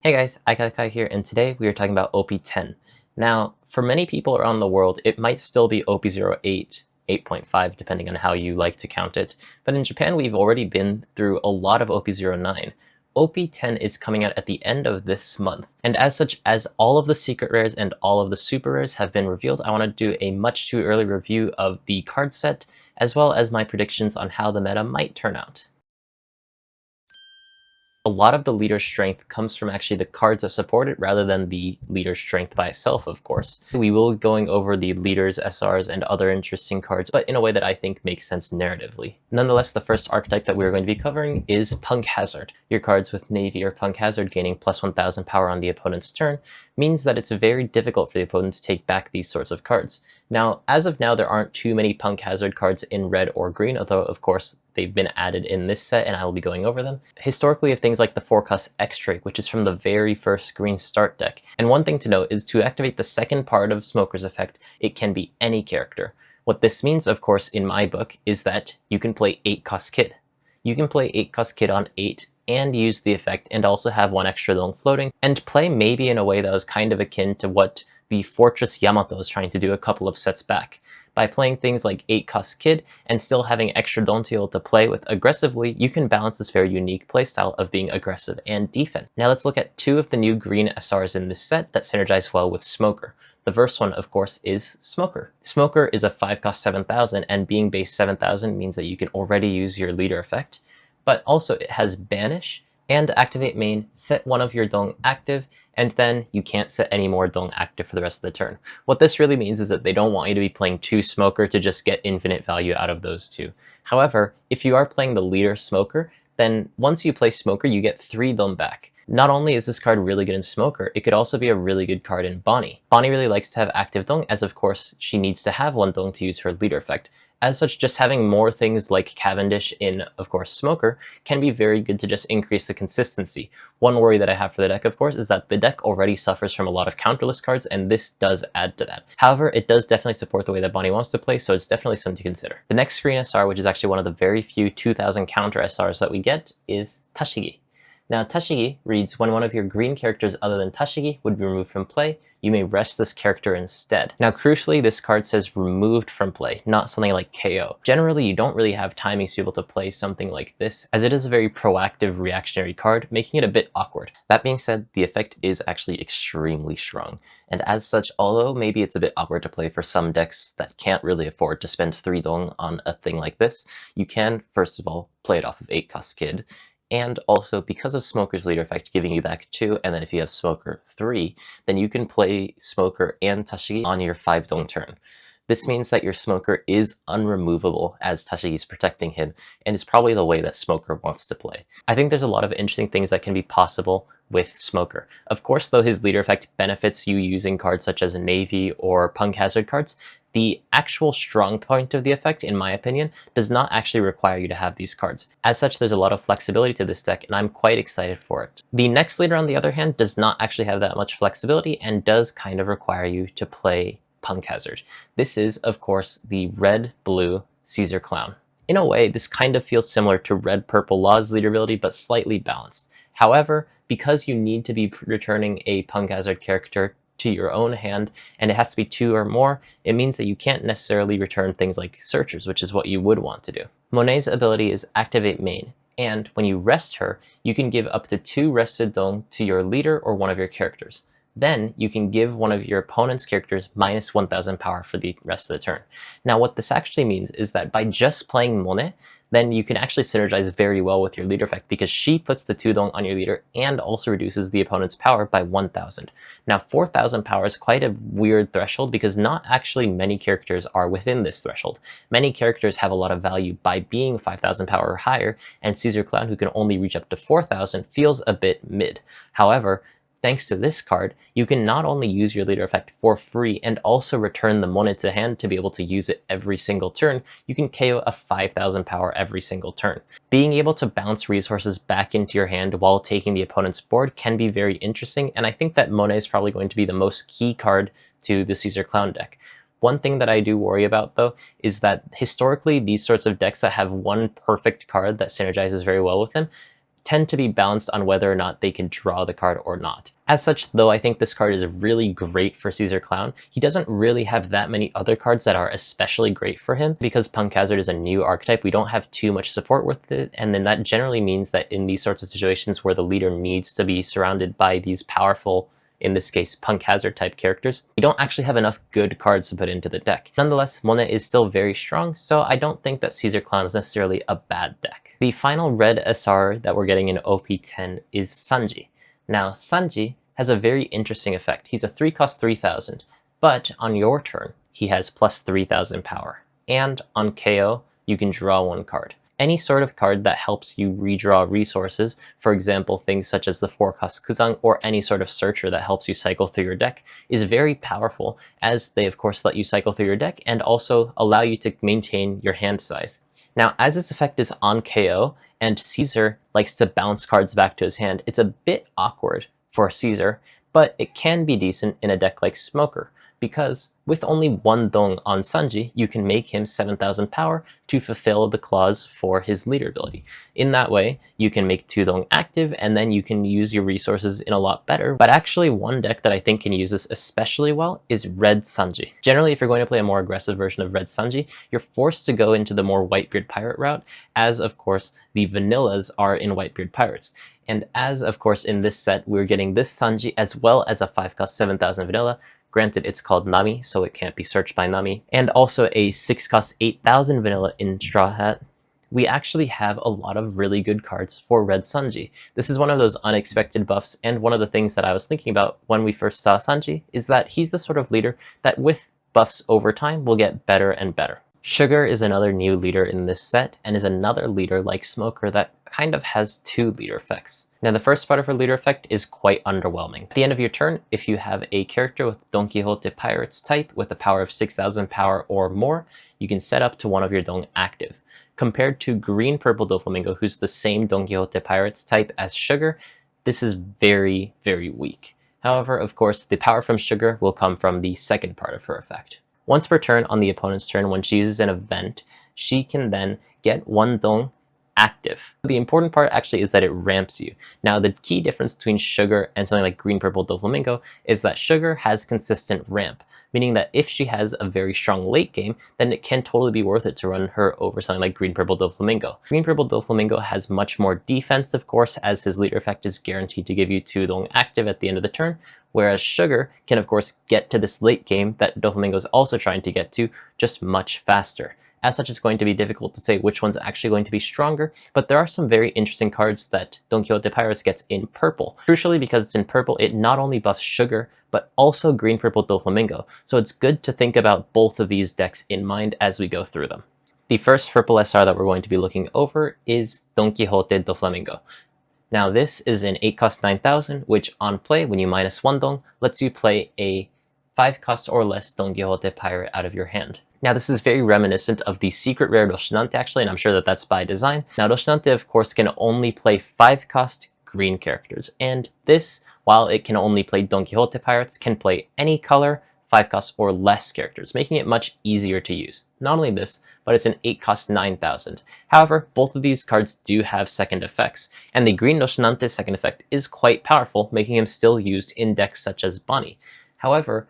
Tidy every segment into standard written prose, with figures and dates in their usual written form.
Hey guys, iKailaKai here, and today we are talking about OP10. Now, for many people around the world, it might still be OP08, 8.5, depending on how you like to count it, but in Japan we've already been through a lot of OP09. OP10 is coming out at the end of this month, and as such, as all of the secret rares and all of the super rares have been revealed, I want to do a much too early review of the card set, as well as my predictions on how the meta might turn out. A lot of the leader strength comes from actually the cards that support it rather than the leader strength by itself, of course. We will be going over the leaders, SRs, and other interesting cards, but in a way that I think makes sense narratively. Nonetheless, the first archetype that we're going to be covering is Punk Hazard. Your cards with Navy or Punk Hazard gaining plus 1000 power on the opponent's turn means that it's very difficult for the opponent to take back these sorts of cards. Now, as of now, there aren't too many Punk Hazard cards in red or green, although of course they've been added in this set and I will be going over them. Historically, we have things like the Forecast X-Drake, which is from the very first green start deck. And one thing to note is to activate the second part of Smoker's effect, it can be any character. What this means, of course, in my book, is that you can play 8-cost Kid. You can play 8-cost Kid on 8 and use the effect and also have one extra long floating, and play maybe in a way that was kind of akin to what the Fortress Yamato was trying to do a couple of sets back. By playing things like 8-cost Kid and still having extra Donquixote to play with aggressively, you can balance this very unique playstyle of being aggressive and defend. Now let's look at two of the new green SRs in this set that synergize well with Smoker. The first one, of course, is Smoker. Smoker is a 5-cost 7000, and being base 7000 means that you can already use your leader effect, but also it has Banish and Activate Main, set one of your Dong active, and then you can't set any more Dong active for the rest of the turn. What this really means is that they don't want you to be playing 2 Smoker to just get infinite value out of those two. However, if you are playing the leader Smoker, then once you play Smoker, you get 3 Dong back. Not only is this card really good in Smoker, it could also be a really good card in Bonnie. Bonnie really likes to have active Dong, as of course she needs to have 1 Dong to use her leader effect. As such, just having more things like Cavendish in, of course, Smoker can be very good to just increase the consistency. One worry that I have for the deck, of course, is that the deck already suffers from a lot of counterless cards, and this does add to that. However, it does definitely support the way that Bonnie wants to play, so it's definitely something to consider. The next green SR, which is actually one of the very few 2000 counter SRs that we get, is Tashigi. Now, Tashigi reads, when one of your green characters other than Tashigi would be removed from play, you may rest this character instead. Now, crucially, this card says removed from play, not something like KO. Generally, you don't really have timings to be able to play something like this, as it is a very proactive reactionary card, making it a bit awkward. That being said, the effect is actually extremely strong, and as such, although maybe it's a bit awkward to play for some decks that can't really afford to spend 3 Dong on a thing like this, you can, first of all, play it off of 8-cost Kid, and also because of Smoker's leader effect giving you back 2, and then if you have Smoker 3, then you can play Smoker and Tashigi on your 5 Dong turn. This means that your Smoker is unremovable as Tashigi is protecting him, and is probably the way that Smoker wants to play. I think there's a lot of interesting things that can be possible with Smoker. Of course, though his leader effect benefits you using cards such as Navy or Punk Hazard cards, the actual strong point of the effect, in my opinion, does not actually require you to have these cards. As such, there's a lot of flexibility to this deck, and I'm quite excited for it. The next leader, on the other hand, does not actually have that much flexibility and does kind of require you to play Punk Hazard. This is, of course, the red-blue Caesar Clown. In a way, this kind of feels similar to red-purple Law's leader ability, but slightly balanced. However, because you need to be returning a Punk Hazard character to your own hand, and it has to be 2 or more, it means that you can't necessarily return things like Searchers, which is what you would want to do. Monet's ability is Activate Main, and when you rest her, you can give up to 2 rested Dong to your leader or one of your characters. Then you can give one of your opponent's characters minus 1000 power for the rest of the turn. Now what this actually means is that by just playing Monet, then you can actually synergize very well with your leader effect because she puts the 2 Dong on your leader and also reduces the opponent's power by 1000. Now 4000 power is quite a weird threshold because not actually many characters are within this threshold. Many characters have a lot of value by being 5000 power or higher, and Caesar Clown, who can only reach up to 4000, feels a bit mid. However, thanks to this card, you can not only use your leader effect for free and also return the money to hand to be able to use it every single turn. You can KO a 5000 power every single turn. Being able to bounce resources back into your hand while taking the opponent's board can be very interesting, and I think that Monet is probably going to be the most key card to the Caesar Clown deck. One thing that I do worry about, though, is that historically these sorts of decks that have one perfect card that synergizes very well with them tend to be balanced on whether or not they can draw the card or not. As such, though I think this card is really great for Caesar Clown, he doesn't really have that many other cards that are especially great for him. Because Punk Hazard is a new archetype, we don't have too much support with it, and then that generally means that in these sorts of situations where the leader needs to be surrounded by these powerful, in this case, Punk Hazard type characters, we don't actually have enough good cards to put into the deck. Nonetheless, Monet is still very strong, so I don't think that Caesar Clown is necessarily a bad deck. The final red SR that we're getting in OP10 is Sanji. Now, Sanji has a very interesting effect. He's a 3-cost 3000, but on your turn, he has plus 3000 power. And on KO, you can draw one card. Any sort of card that helps you redraw resources, for example things such as the 4-cost Kuzang or any sort of searcher that helps you cycle through your deck, is very powerful, as they of course let you cycle through your deck and also allow you to maintain your hand size. Now, as this effect is on KO and Caesar likes to bounce cards back to his hand, it's a bit awkward for Caesar, but it can be decent in a deck like Smoker, because with only one Dong on Sanji, you can make him 7000 power to fulfill the clause for his leader ability. In that way, you can make 2 Dong active, and then you can use your resources in a lot better. But actually, one deck that I think can use this especially well is Red Sanji. Generally, if you're going to play a more aggressive version of Red Sanji, you're forced to go into the more Whitebeard Pirate route, as of course the vanillas are in Whitebeard Pirates. And as of course in this set, we're getting this Sanji as well as a 5-cost 7000 vanilla. Granted, it's called Nami, so it can't be searched by Nami. And also a 6-cost 8000 vanilla in Straw Hat. We actually have a lot of really good cards for Red Sanji. This is one of those unexpected buffs, and one of the things that I was thinking about when we first saw Sanji is that he's the sort of leader that with buffs over time will get better and better. Sugar is another new leader in this set, and is another leader like Smoker that kind of has 2 leader effects. Now, the first part of her leader effect is quite underwhelming. At the end of your turn, if you have a character with Donquixote Pirates type with a power of 6000 power or more, you can set up to one of your Dong active. Compared to Green Purple Doflamingo, who's the same Donquixote Pirates type as Sugar, this is very, very weak. However, of course, the power from Sugar will come from the second part of her effect. Once per turn on the opponent's turn, when she uses an event, she can then get 1 Dong active. The important part actually is that it ramps you. Now, the key difference between Sugar and something like Green Purple Doflamingo is that Sugar has consistent ramp, meaning that if she has a very strong late game, then it can totally be worth it to run her over something like Green Purple Doflamingo. Green Purple Doflamingo has much more defense, of course, as his leader effect is guaranteed to give you 2 Dong active at the end of the turn, whereas Sugar can of course get to this late game that Doflamingo is also trying to get to, just much faster. As such, it's going to be difficult to say which one's actually going to be stronger, but there are some very interesting cards that Donquixote Pirates gets in purple. Crucially, because it's in purple, it not only buffs Sugar, but also Green Purple Doflamingo, so it's good to think about both of these decks in mind as we go through them. The first purple SR that we're going to be looking over is Donquixote Doflamingo. Now, this is an 8-cost 9000, which on play, when you minus 1 Dong, lets you play a 5-cost or less Donquixote Pirate out of your hand. Now, this is very reminiscent of the secret rare Roshinante actually, and I'm sure that that's by design. Now, Roshinante of course can only play 5-cost green characters, and this, while it can only play Donquixote Pirates, can play any color, 5-cost or less characters, making it much easier to use. Not only this, but it's an 8-cost 9000. However, both of these cards do have second effects, and the green Roshinante's second effect is quite powerful, making him still used in decks such as Bonnie. However,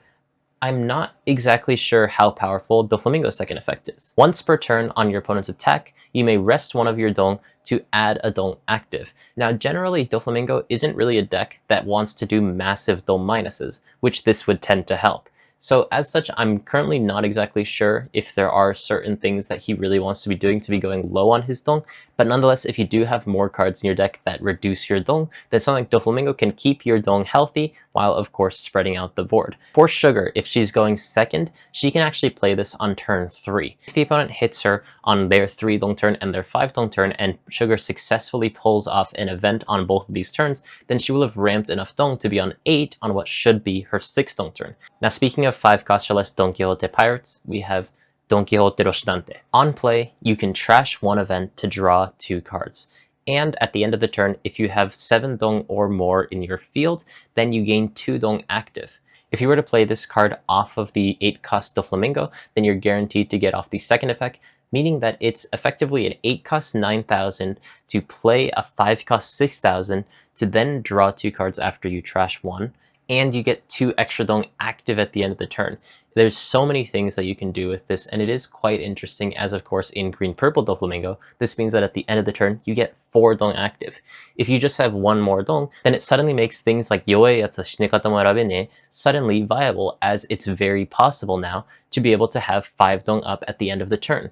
I'm not exactly sure how powerful Doflamingo's second effect is. Once per turn on your opponent's attack, you may rest one of your Dong to add a Dong active. Now, generally, Doflamingo isn't really a deck that wants to do massive Dong minuses, which this would tend to help. So as such, I'm currently not exactly sure if there are certain things that he really wants to be doing to be going low on his Dong, but nonetheless, if you do have more cards in your deck that reduce your Dong, then something like Doflamingo can keep your Dong healthy while of course spreading out the board. For Sugar, if she's going second, she can actually play this on turn 3. If the opponent hits her on their 3 Dong turn and their 5 Dong turn, and Sugar successfully pulls off an event on both of these turns, then she will have ramped enough Dong to be on 8 on what should be her 6 Dong turn. Now, speaking of 5-cost or less Donquixote Pirates, we have Donquixote Roshinante. On play, you can trash one event to draw 2 cards. And at the end of the turn, if you have 7 Dong or more in your field, then you gain 2 Dong active. If you were to play this card off of the 8-cost Doflamingo, then you're guaranteed to get off the second effect, meaning that it's effectively an 8 cost 9,000 to play a 5 cost 6,000 to then draw 2 cards after you trash 1, and you get 2 extra dong active at the end of the turn. There's so many things that you can do with this, and it is quite interesting, as of course in green-purple Doflamingo, this means that at the end of the turn, you get 4 dong active. If you just have 1 more dong, then it suddenly makes things like Yoe Yatsa Shinekata mo Arabene suddenly viable, as it's very possible now to be able to have 5 dong up at the end of the turn.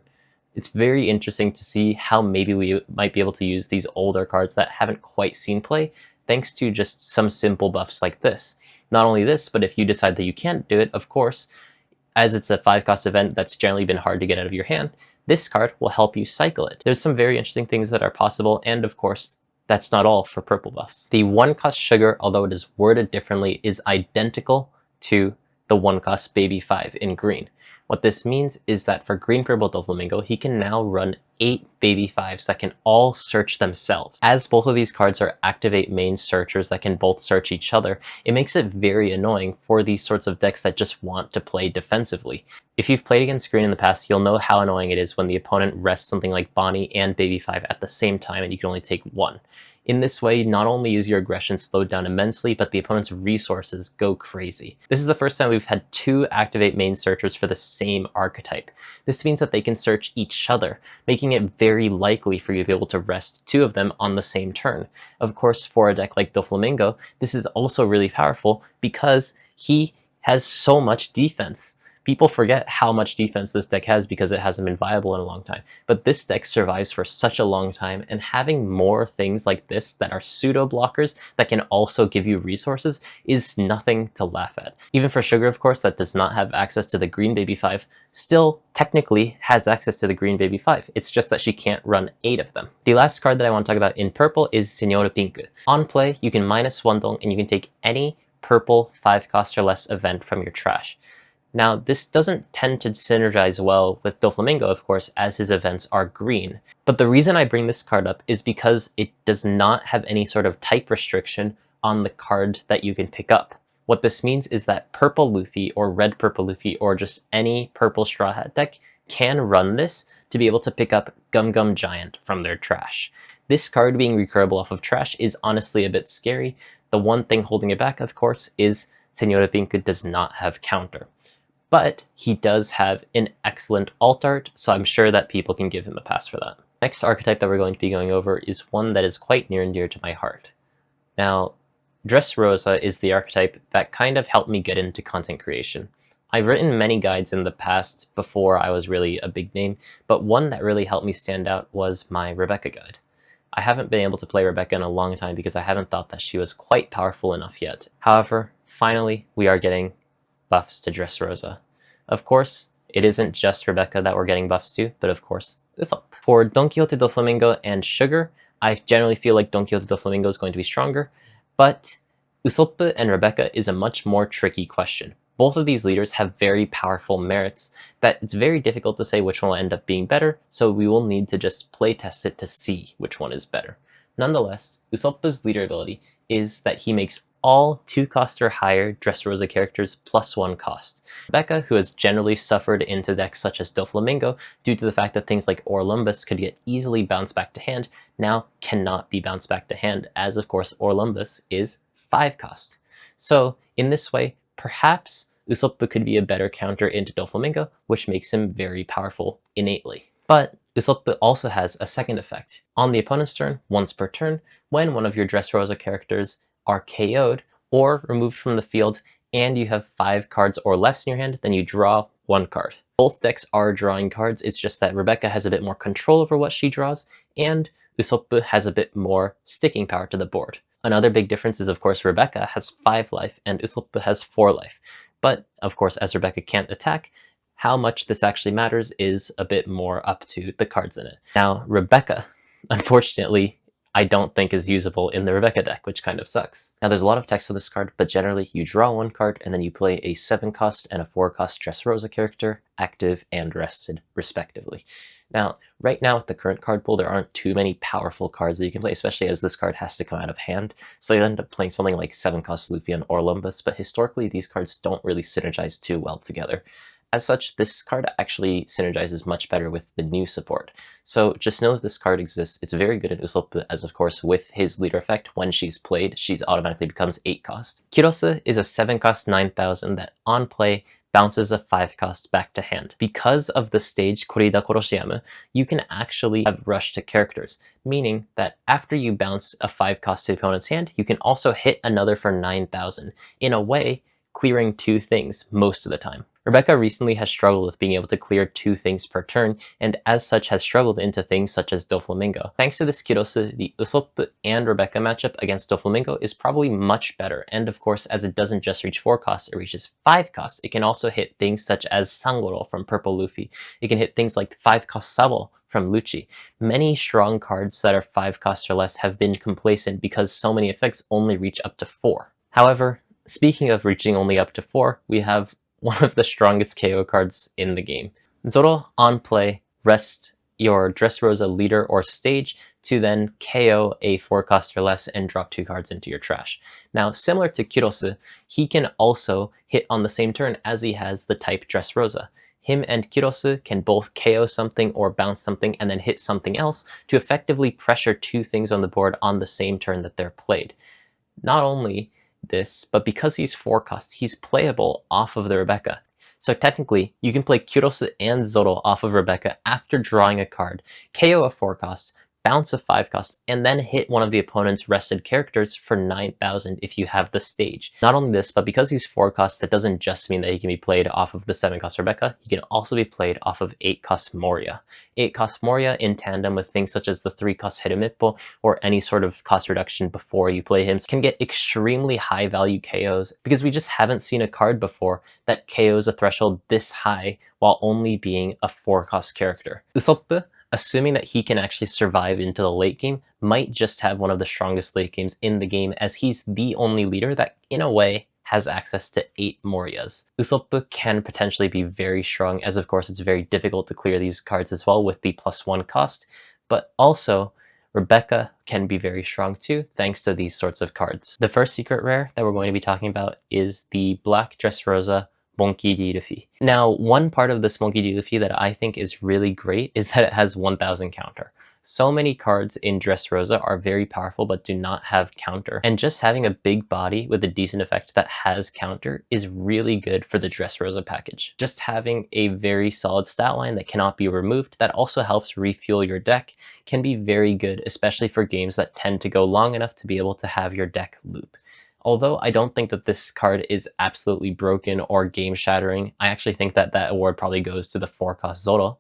It's very interesting to see how maybe we might be able to use these older cards that haven't quite seen play, thanks to just some simple buffs like this. Not only this, but if you decide that you can't do it, of course, as it's a 5 cost event that's generally been hard to get out of your hand, this card will help you cycle it. There's some very interesting things that are possible, and of course, that's not all for purple buffs. The 1 cost sugar, although it is worded differently, is identical to the 1 cost baby 5 in green. What this means is that for green purple Doflamingo, he can now run 8 baby 5s that can all search themselves. As both of these cards are activate main searchers that can both search each other, it makes it very annoying for these sorts of decks that just want to play defensively. If you've played against green in the past, you'll know how annoying it is when the opponent rests something like Bonnie and baby 5 at the same time and you can only take 1. In this way, not only is your aggression slowed down immensely, but the opponent's resources go crazy. This is the first time we've had 2 activate main searchers for the same archetype. This means that they can search each other, making it very likely for you to be able to rest 2 of them on the same turn. Of course, for a deck like Doflamingo, this is also really powerful because he has so much defense. People forget how much defense this deck has because it hasn't been viable in a long time. But this deck survives for such a long time, and having more things like this that are pseudo blockers that can also give you resources is nothing to laugh at. Even for Sugar, of course, that does not have access to the green baby 5, still technically has access to the green baby 5. It's just that she can't run 8 of them. The last card that I want to talk about in purple is Señora Pink. On play, you can -1 dong and you can take any purple 5 cost or less event from your trash. Now, this doesn't tend to synergize well with Doflamingo, of course, as his events are green. But the reason I bring this card up is because it does not have any sort of type restriction on the card that you can pick up. What this means is that purple Luffy or red purple Luffy or just any purple Straw Hat deck can run this to be able to pick up Gum Gum Giant from their trash. This card being recurable off of trash is honestly a bit scary. The one thing holding it back, of course, is Señora Pink does not have counter. But he does have an excellent alt art, so I'm sure that people can give him a pass for that. Next archetype that we're going to be going over is one that is quite near and dear to my heart. Now, Dressrosa is the archetype that kind of helped me get into content creation. I've written many guides in the past before I was really a big name, but one that really helped me stand out was my Rebecca guide. I haven't been able to play Rebecca in a long time because I haven't thought that she was quite powerful enough yet. However, finally, we are getting buffs to Dressrosa. Of course, it isn't just Rebecca that we're getting buffs to, but of course, Usopp. For Donquixote Doflamingo and Sugar, I generally feel like Donquixote Doflamingo is going to be stronger, but Usopp and Rebecca is a much more tricky question. Both of these leaders have very powerful merits that it's very difficult to say which one will end up being better, so we will need to just playtest it to see which one is better. Nonetheless, Usopp's leader ability is that he makes all 2 cost or higher Dressrosa characters +1 cost. Rebecca, who has generally suffered into decks such as Doflamingo due to the fact that things like Orlumbus could get easily bounced back to hand, now cannot be bounced back to hand, as of course Orlumbus is 5 cost. So in this way, perhaps Usopp could be a better counter into Doflamingo, which makes him very powerful innately. But Usopp also has a second effect. On the opponent's turn, once per turn, when one of your Dressrosa characters are KO'd or removed from the field and you have 5 cards or less in your hand, then you draw 1 card. Both decks are drawing cards, it's just that Rebecca has a bit more control over what she draws and Usopp has a bit more sticking power to the board. Another big difference is, of course, Rebecca has 5 life and Usopp has 4 life. But, of course, as Rebecca can't attack, how much this actually matters is a bit more up to the cards in it. Now, Rebecca, unfortunately, I don't think is usable in the Rebecca deck, which kind of sucks. Now, there's a lot of text on this card, but generally you draw 1 card and then you play a 7 cost and a 4 cost Dressrosa character, active and rested, respectively. Now, right now with the current card pool, there aren't too many powerful cards that you can play, especially as this card has to come out of hand. So you end up playing something like 7 cost Luffy and Orlumbus, but historically these cards don't really synergize too well together. As such, this card actually synergizes much better with the new support. So just know that this card exists. It's very good at Usopp, as of course with his leader effect, when she's played, she automatically becomes 8 cost. Kirosu is a 7 cost 9000 that on play bounces a 5 cost back to hand. Because of the stage Korida Koroshiamu, you can actually have rush to characters, meaning that after you bounce a 5 cost to the opponent's hand, you can also hit another for 9000. In a way, clearing 2 things most of the time. Rebecca recently has struggled with being able to clear 2 things per turn, and as such has struggled into things such as Doflamingo. Thanks to this Kirosu, the Usopp and Rebecca matchup against Doflamingo is probably much better, and of course, as it doesn't just reach 4 costs, it reaches 5 costs. It can also hit things such as Sangoro from Purple Luffy. It can hit things like 5 cost Sabo from Lucci. Many strong cards that are 5 costs or less have been complacent because so many effects only reach up to 4. However, speaking of reaching only up to 4, we have one of the strongest KO cards in the game. Zoro, on play, rest your Dressrosa leader or stage to then KO a 4 cost or less and drop 2 cards into your trash. Now, similar to Kirosu, he can also hit on the same turn as he has the type Dressrosa. Him and Kirosu can both KO something or bounce something and then hit something else to effectively pressure 2 things on the board on the same turn that they're played. Not only this, but because he's 4 cost, he's playable off of the Rebecca. So technically, you can play Kirosu and Zoro off of Rebecca after drawing a card, KO a 4 cost, bounce a 5 cost, and then hit one of the opponent's rested characters for 9000 if you have the stage. Not only this, but because he's 4 cost, that doesn't just mean that he can be played off of the 7 cost Rebecca, he can also be played off of 8 cost Moria. 8 cost Moria in tandem with things such as the 3 cost Hirumippo or any sort of cost reduction before you play him can get extremely high value KOs because we just haven't seen a card before that KOs a threshold this high while only being a 4 cost character. Usopp, assuming that he can actually survive into the late game, might just have one of the strongest late games in the game as he's the only leader that, in a way, has access to 8 Morias. Usopp can potentially be very strong, as of course it's very difficult to clear these cards as well with the +1 cost, but also Rebecca can be very strong too, thanks to these sorts of cards. The first secret rare that we're going to be talking about is the Black Dressrosa Monkey D. Luffy. Now, one part of this Monkey D. Luffy that I think is really great is that it has 1000 counter. So many cards in Dressrosa are very powerful but do not have counter, and just having a big body with a decent effect that has counter is really good for the Dressrosa package. Just having a very solid stat line that cannot be removed that also helps refuel your deck can be very good, especially for games that tend to go long enough to be able to have your deck loop. Although I don't think that this card is absolutely broken or game-shattering, I actually think that that award probably goes to the 4 cost Zoro.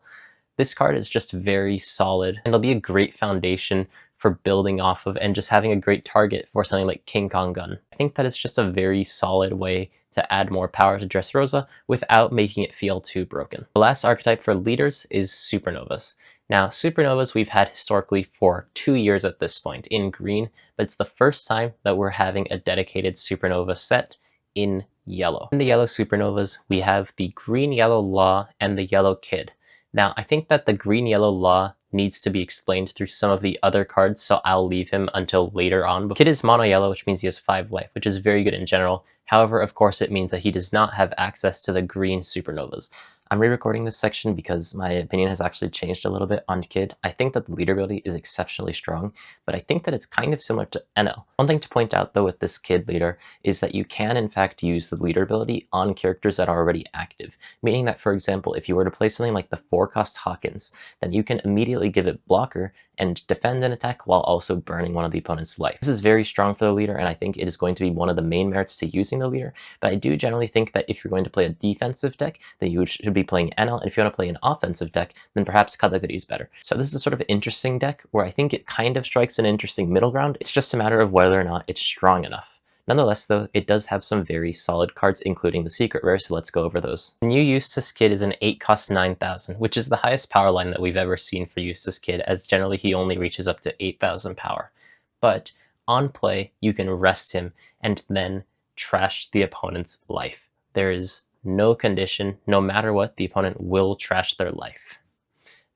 This card is just very solid, and it'll be a great foundation for building off of and just having a great target for something like King Kong Gun. I think that it's just a very solid way to add more power to Dressrosa without making it feel too broken. The last archetype for leaders is Supernovas. Now, Supernovas we've had historically for 2 years at this point in green, but it's the first time that we're having a dedicated Supernova set in yellow. In the yellow Supernovas, we have the green-yellow Law and the yellow Kid. Now, I think that the green-yellow Law needs to be explained through some of the other cards, so I'll leave him until later on. But Kid is mono-yellow, which means he has 5 life, which is very good in general. However, of course, it means that he does not have access to the green Supernovas. I'm re-recording this section because my opinion has actually changed a little bit on Kid. I think that the leader ability is exceptionally strong, but I think that it's kind of similar to NL. One thing to point out though with this Kid leader is that you can in fact use the leader ability on characters that are already active, meaning that for example, if you were to play something like the 4 cost Hawkins, then you can immediately give it blocker and defend an attack while also burning one of the opponent's life. This is very strong for the leader, and I think it is going to be one of the main merits to using the leader, but I do generally think that if you're going to play a defensive deck, then you should be playing NL, and if you want to play an offensive deck, then perhaps Katakuri is better. So this is a sort of interesting deck where I think it kind of strikes an interesting middle ground. It's just a matter of whether or not it's strong enough. Nonetheless though, it does have some very solid cards, including the secret rare, so let's go over those. The new Eustace Kid is an 8 cost 9000, which is the highest power line that we've ever seen for Eustace Kid, as generally he only reaches up to 8000 power. But on play, you can rest him and then trash the opponent's life. There is no condition, no matter what, the opponent will trash their life.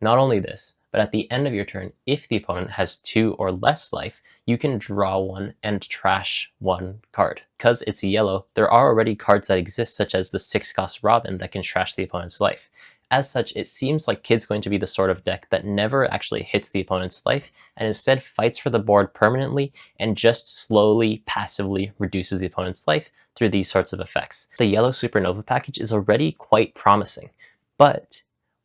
Not only this, but at the end of your turn, if the opponent has 2 or less life, you can draw one and trash one card. Because it's yellow, there are already cards that exist, such as the 6-cost Robin, that can trash the opponent's life. As such, it seems like Kid's going to be the sort of deck that never actually hits the opponent's life, and instead fights for the board permanently and just slowly, passively reduces the opponent's life through these sorts of effects. The yellow Supernova package is already quite promising, but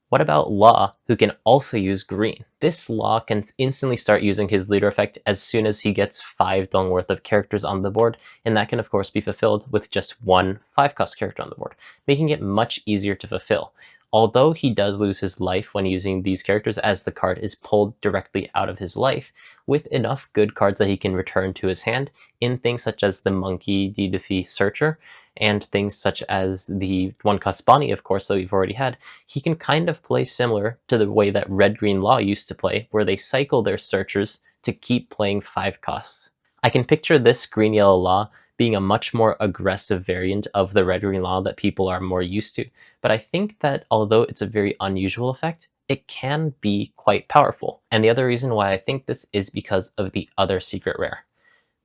what about Law, who can also use green? This Law can instantly start using his leader effect as soon as he gets 5 dong worth of characters on the board, and that can of course be fulfilled with just one 5-cost character on the board, making it much easier to fulfill. Although he does lose his life when using these characters, as the card is pulled directly out of his life, with enough good cards that he can return to his hand in things such as the Monkey D. Defee Searcher, and things such as the 1-cost Bonnie, of course, that we've already had, he can kind of play similar to the way that Red-Green Law used to play, where they cycle their Searchers to keep playing 5 costs. I can picture this Green-Yellow Law being a much more aggressive variant of the Red-Green Law that people are more used to, but I think that although it's a very unusual effect, it can be quite powerful. And the other reason why I think this is because of the other secret rare,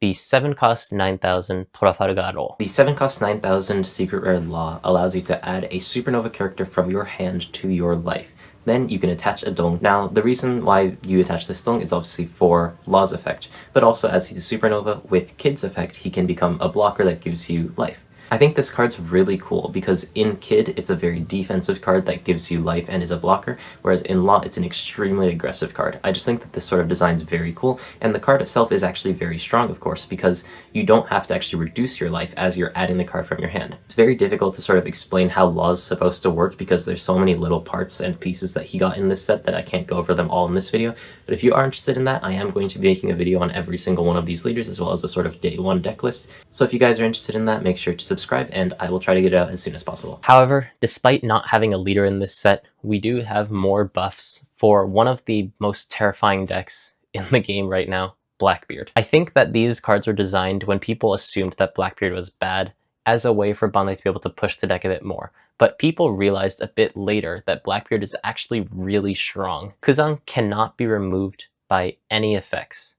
the 7-cost 9000 Trafalgar. The 7-cost 9000 secret rare Law allows you to add a Supernova character from your hand to your life. Then you can attach a dong. Now, the reason why you attach this dong is obviously for Law's effect, but also as he's a Supernova, with Kid's effect, he can become a blocker that gives you life. I think this card's really cool because in Kid, it's a very defensive card that gives you life and is a blocker, whereas in Law, it's an extremely aggressive card. I just think that this sort of design is very cool, and the card itself is actually very strong, of course, because you don't have to actually reduce your life as you're adding the card from your hand. It's very difficult to sort of explain how Law's supposed to work because there's so many little parts and pieces that he got in this set that I can't go over them all in this video, but if you are interested in that, I am going to be making a video on every single one of these leaders, as well as a sort of day 1 deck list. So if you guys are interested in that, make sure to subscribe, and I will try to get it out as soon as possible. However, despite not having a leader in this set, we do have more buffs for one of the most terrifying decks in the game right now, Blackbeard. I think that these cards were designed when people assumed that Blackbeard was bad as a way for Banlei to be able to push the deck a bit more. But people realized a bit later that Blackbeard is actually really strong. Kuzan cannot be removed by any effects.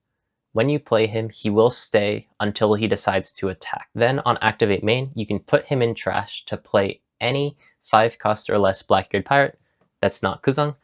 When you play him, he will stay until he decides to attack. Then on Activate Main, you can put him in trash to play any 5-cost or less Blackbeard Pirate that's not Kuzan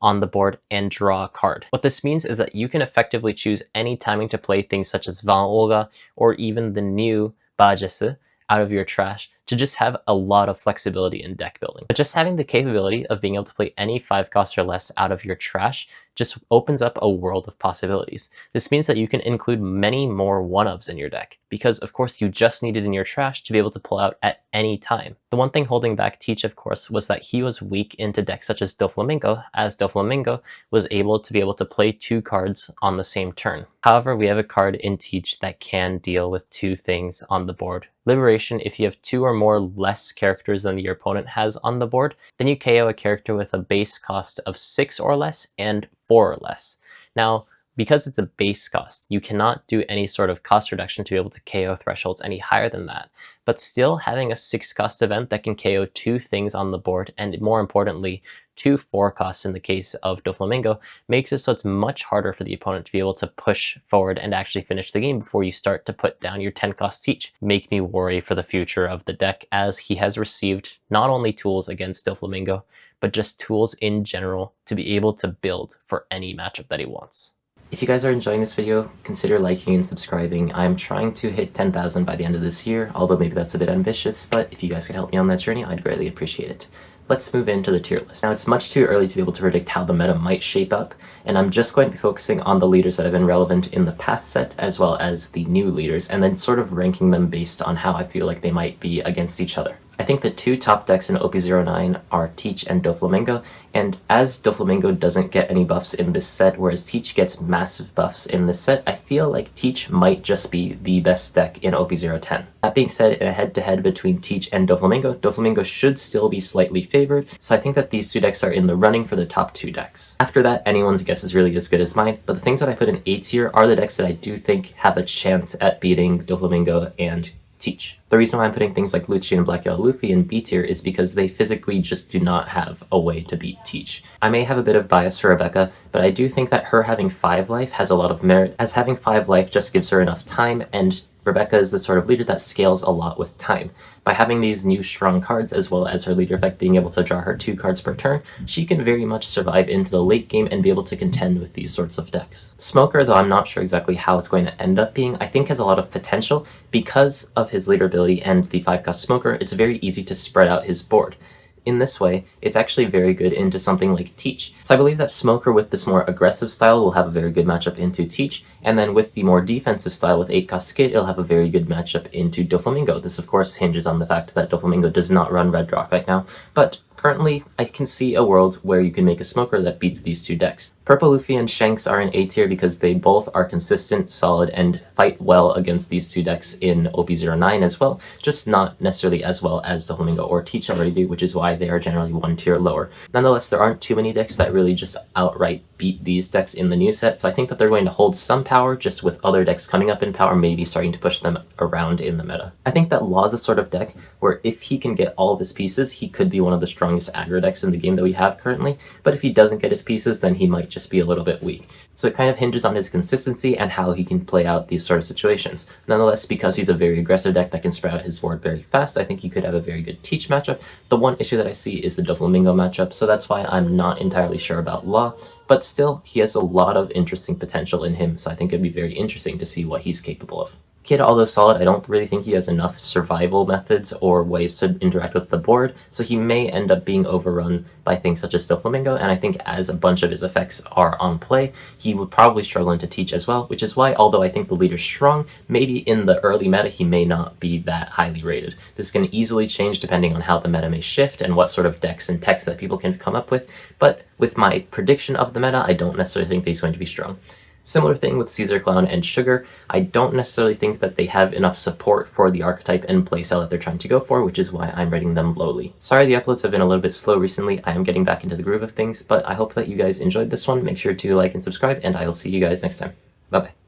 on the board and draw a card. What this means is that you can effectively choose any timing to play things such as Van Olga or even the new Bajese out of your trash to just have a lot of flexibility in deck building. But just having the capability of being able to play any 5-cost or less out of your trash just opens up a world of possibilities. This means that you can include many more 1-ofs in your deck, because of course you just need it in your trash to be able to pull out at any time. The one thing holding back Teach, of course, was that he was weak into decks such as Doflamingo, as Doflamingo was able to play 2 cards on the same turn. However, we have a card in Teach that can deal with 2 things on the board. Liberation, if you have 2 or more less characters than your opponent has on the board, then you KO a character with a base cost of 6 or less and 4 or less. Now, because it's a base cost, you cannot do any sort of cost reduction to be able to KO thresholds any higher than that. But still, having a 6-cost event that can KO 2 things on the board, and more importantly, 2 4-costs in the case of Doflamingo, makes it so it's much harder for the opponent to be able to push forward and actually finish the game before you start to put down your 10-cost Teach. Make me worry for the future of the deck, as he has received not only tools against Doflamingo, but just tools in general to be able to build for any matchup that he wants. If you guys are enjoying this video, consider liking and subscribing. I'm trying to hit 10,000 by the end of this year, although maybe that's a bit ambitious, but if you guys could help me on that journey, I'd greatly appreciate it. Let's move into the tier list. Now, it's much too early to be able to predict how the meta might shape up, and I'm just going to be focusing on the leaders that have been relevant in the past set, as well as the new leaders, and then sort of ranking them based on how I feel like they might be against each other. I think the 2 top decks in OP09 are Teach and Doflamingo, and as Doflamingo doesn't get any buffs in this set, whereas Teach gets massive buffs in this set, I feel like Teach might just be the best deck in OP010. That being said, in a head-to-head between Teach and Doflamingo, Doflamingo should still be slightly favored, so I think that these 2 decks are in the running for the top 2 decks. After that, anyone's guess is really as good as mine, but the things that I put in A tier are the decks that I do think have a chance at beating Doflamingo and Teach. The reason why I'm putting things like Lucci and Black Yellow Luffy in B tier is because they physically just do not have a way to beat Teach. I may have a bit of bias for Rebecca, but I do think that her having 5 life has a lot of merit, as having 5 life just gives her enough time, and Rebecca is the sort of leader that scales a lot with time. By having these new strong cards, as well as her leader effect being able to draw her 2 cards per turn, she can very much survive into the late game and be able to contend with these sorts of decks. Smoker, though I'm not sure exactly how it's going to end up being, I think has a lot of potential. Because of his leader ability and the 5-cost Smoker, it's very easy to spread out his board. In this way, it's actually very good into something like Teach. So I believe that Smoker with this more aggressive style will have a very good matchup into Teach, and then with the more defensive style with 8-cost Skid, it'll have a very good matchup into Doflamingo. This of course hinges on the fact that Doflamingo does not run Red Rock right now, but currently I can see a world where you can make a Smoker that beats these 2 decks. Purple Luffy and Shanks are in A tier because they both are consistent, solid, and fight well against these 2 decks in OP09 as well, just not necessarily as well as Doflamingo or Teach already do, which is why they are generally 1 tier lower. Nonetheless, there aren't too many decks that really just outright beat these decks in the new set, so I think that they're going to hold some power, just with other decks coming up in power, maybe starting to push them around in the meta. I think that Law is a sort of deck where if he can get all of his pieces, he could be one of the strongest aggro decks in the game that we have currently, but if he doesn't get his pieces, then he might just be a little bit weak. So it kind of hinges on his consistency and how he can play out these sort of situations. Nonetheless, because he's a very aggressive deck that can spread out his board very fast, I think he could have a very good Teach matchup. The one issue that I see is the Doflamingo matchup, so that's why I'm not entirely sure about Law, but still, he has a lot of interesting potential in him, so I think it'd be very interesting to see what he's capable of. Kid, although solid, I don't really think he has enough survival methods or ways to interact with the board, so he may end up being overrun by things such as Doflamingo, and I think as a bunch of his effects are on play, he would probably struggle into Teach as well, which is why, although I think the leader's strong, maybe in the early meta he may not be that highly rated. This can easily change depending on how the meta may shift and what sort of decks and techs that people can come up with, but with my prediction of the meta, I don't necessarily think that he's going to be strong. Similar thing with Caesar Clown and Sugar. I don't necessarily think that they have enough support for the archetype and playstyle that they're trying to go for, which is why I'm rating them lowly. Sorry the uploads have been a little bit slow recently. I am getting back into the groove of things, but I hope that you guys enjoyed this one. Make sure to like and subscribe, and I will see you guys next time. Bye-bye.